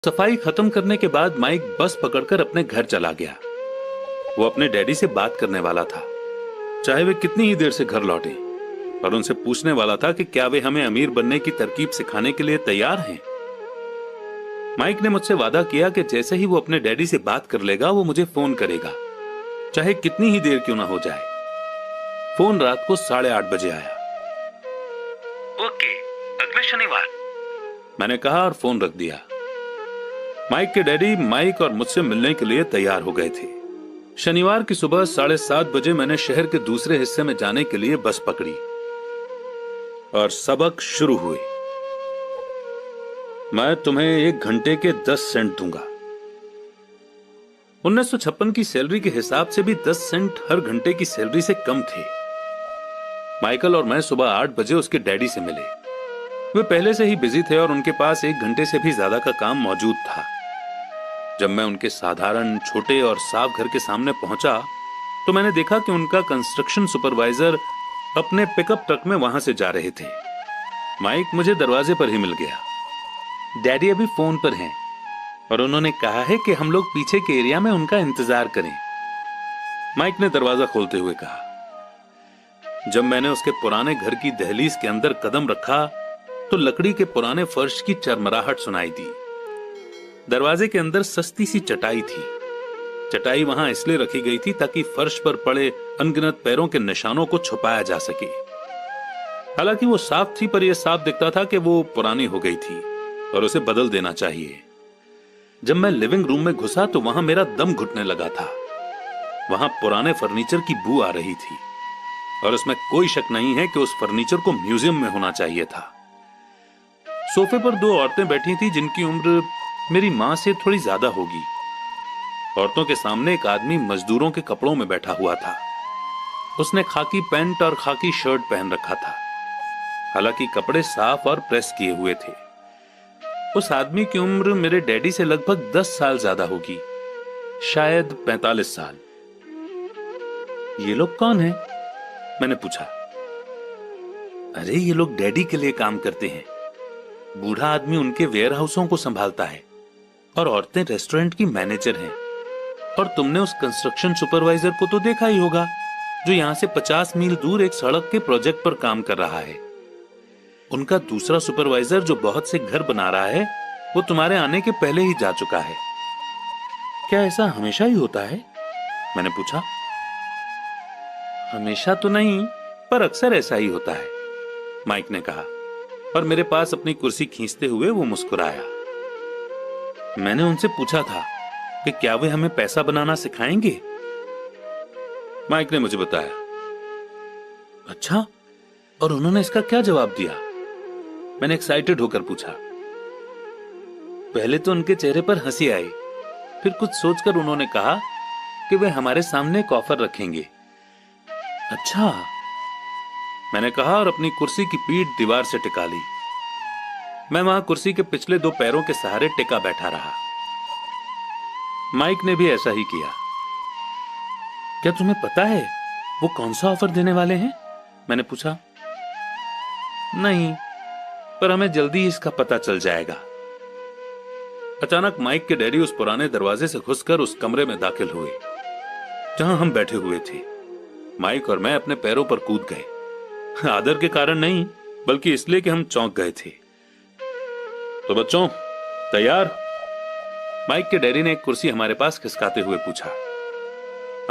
सफाई खत्म करने के बाद माइक बस पकड़कर अपने घर चला गया। वो अपने डैडी से बात करने वाला था, चाहे वे कितनी ही देर से घर लौटे, और उनसे पूछने वाला था कि क्या वे हमें अमीर बनने की तरकीब सिखाने के लिए तैयार हैं। माइक ने मुझसे वादा किया कि जैसे ही वो अपने डैडी से बात कर लेगा वो मुझे फोन करेगा, चाहे कितनी ही देर क्यों ना हो जाए। फोन रात को 8:30 बजे आया। ओके, अगले शनिवार, मैंने कहा और फोन रख दिया। माइक के डैडी माइक और मुझसे मिलने के लिए तैयार हो गए थे। शनिवार की सुबह 7:30 बजे मैंने शहर के दूसरे हिस्से में जाने के लिए बस पकड़ी और सबक शुरू हुए। मैं तुम्हें 1 घंटे के 10 सेंट दूंगा। 1956 की सैलरी के हिसाब से भी 10 सेंट हर घंटे की सैलरी से कम थे। माइकल और मैं सुबह 8 बजे उसके डैडी से मिले। वे पहले से ही बिजी थे और उनके पास 1 घंटे से भी ज्यादा का काम मौजूद था। जब मैं उनके साधारण छोटे और साफ घर के सामने पहुंचा तो मैंने देखा कि उनका कंस्ट्रक्शन सुपरवाइजर अपने पिकअप ट्रक में वहां से जा रहे थे। माइक मुझे दरवाजे पर ही मिल गया। डैडी अभी फोन पर हैं और उन्होंने कहा है कि हम लोग पीछे के एरिया में उनका इंतजार करें, माइक ने दरवाजा खोलते हुए कहा। जब मैंने उसके पुराने घर की दहलीज के अंदर कदम रखा तो लकड़ी के पुराने फर्श की चरमराहट सुनाई दी। दरवाजे के अंदर सस्ती सी चटाई थी। चटाई वहां इसलिए रखी गई थी ताकि फर्श पर पड़े अनगिनत पैरों के निशानों को छुपाया जा सके। हालांकि वो साफ थी, पर यह साफ दिखता था कि वो पुरानी हो गई थी और उसे बदल देना चाहिए। जब मैं लिविंग रूम में घुसा तो वहां मेरा दम घुटने लगा था। वहां पुराने फर्नीचर की बू आ रही थी और उसमें कोई शक नहीं है कि उस फर्नीचर को म्यूजियम में होना चाहिए था। सोफे पर 2 औरतें बैठी थी जिनकी उम्र मेरी मां से थोड़ी ज्यादा होगी। औरतों के सामने एक आदमी मजदूरों के कपड़ों में बैठा हुआ था। उसने खाकी पैंट और खाकी शर्ट पहन रखा था, हालांकि कपड़े साफ और प्रेस किए हुए थे। उस आदमी की उम्र मेरे डैडी से लगभग 10 साल ज्यादा होगी, शायद 45 साल। ये लोग कौन हैं? मैंने पूछा। अरे ये लोग डैडी के लिए काम करते हैं। बूढ़ा आदमी उनके वेयर हाउसों को संभालता है और औरतें रेस्टोरेंट की मैनेजर हैं। और तुमने उस कंस्ट्रक्शन सुपरवाइजर को तो देखा ही होगा जो यहां से 50 मील दूर एक सड़क के प्रोजेक्ट पर काम कर रहा है। उनका दूसरा सुपरवाइजर जो बहुत से घर बना रहा है वो तुम्हारे आने के पहले ही जा चुका है। क्या ऐसा हमेशा ही होता है? मैंने पूछा। हमेशा तो नहीं, पर अक्सर ऐसा ही होता है, माइक ने कहा और मेरे पास अपनी कुर्सी खींचते हुए वो मुस्कुराया। मैंने उनसे पूछा था कि क्या वे हमें पैसा बनाना सिखाएंगे। माइक ने मुझे बताया। अच्छा, और उन्होंने इसका क्या जवाब दिया? मैंने एक्साइटेड होकर पूछा। पहले तो उनके चेहरे पर हंसी आई, फिर कुछ सोचकर उन्होंने कहा कि वे हमारे सामने एक ऑफर रखेंगे। अच्छा, मैंने कहा और अपनी कुर्सी की पीठ दीवार से टिका ली। मैं वहां कुर्सी के पिछले 2 पैरों के सहारे टिका बैठा रहा। माइक ने भी ऐसा ही किया। क्या तुम्हें पता है वो कौन सा ऑफर देने वाले हैं? मैंने पूछा। नहीं, पर हमें जल्दी इसका पता चल जाएगा। अचानक माइक के डैडी उस पुराने दरवाजे से घुसकर उस कमरे में दाखिल हुए जहां हम बैठे हुए थे। माइक और मैं अपने पैरों पर कूद गए, आदर के कारण नहीं बल्कि इसलिए कि हम चौंक गए थे। तो बच्चों, तैयार? माइक के डैडी ने एक कुर्सी हमारे पास खिसकाते हुए पूछा।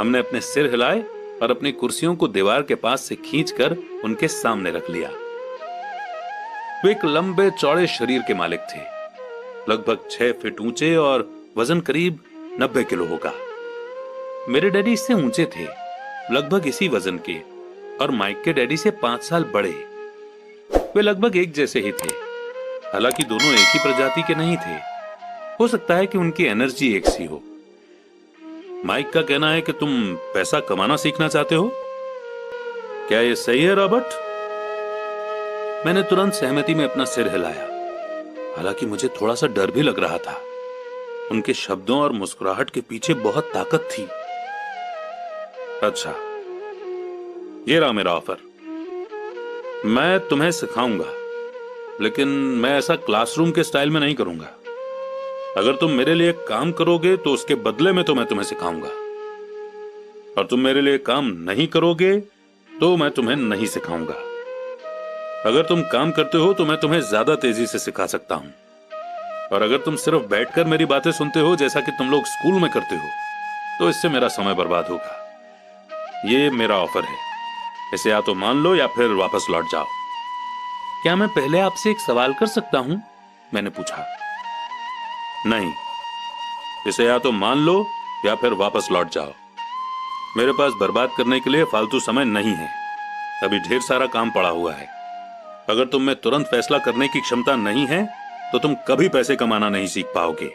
हमने अपने सिर हिलाए और अपनी कुर्सियों को दीवार के पास से खींचकर उनके सामने रख लिया। वे एक लंबे चौड़े शरीर के मालिक थे, लगभग 6 फीट ऊंचे और वजन करीब 90 किलो होगा। मेरे डैडी इससे ऊंचे थे, लगभग इसी वजन के, और माइक के डैडी से 5 साल बड़े। वे लगभग एक जैसे ही थे, हालांकि दोनों एक ही प्रजाति के नहीं थे। हो सकता है कि उनकी एनर्जी एक सी हो। माइक का कहना है कि तुम पैसा कमाना सीखना चाहते हो। क्या यह सही है रॉबर्ट? मैंने तुरंत सहमति में अपना सिर हिलाया, हालांकि मुझे थोड़ा सा डर भी लग रहा था। उनके शब्दों और मुस्कुराहट के पीछे बहुत ताकत थी। अच्छा, ये रहा मेरा ऑफर। मैं तुम्हें सिखाऊंगा, लेकिन मैं ऐसा क्लासरूम के स्टाइल में नहीं करूंगा। अगर तुम मेरे लिए काम करोगे तो उसके बदले में तो मैं तुम्हें सिखाऊंगा, और तुम मेरे लिए काम नहीं करोगे तो मैं तुम्हें नहीं सिखाऊंगा। अगर तुम काम करते हो तो मैं तुम्हें ज्यादा तेजी से सिखा सकता हूं, और अगर तुम सिर्फ बैठकर मेरी बातें सुनते हो जैसा कि तुम लोग स्कूल में करते हो तो इससे मेरा समय बर्बाद होगा। ये मेरा ऑफर है, इसे या तो मान लो या फिर वापस लौट जाओ। क्या मैं पहले आपसे एक सवाल कर सकता हूं? मैंने पूछा। नहीं, इसे या तो मान लो या फिर वापस लौट जाओ। मेरे पास बर्बाद करने के लिए फालतू समय नहीं है, अभी ढेर सारा काम पड़ा हुआ है। अगर तुम में तुरंत फैसला करने की क्षमता नहीं है तो तुम कभी पैसे कमाना नहीं सीख पाओगे।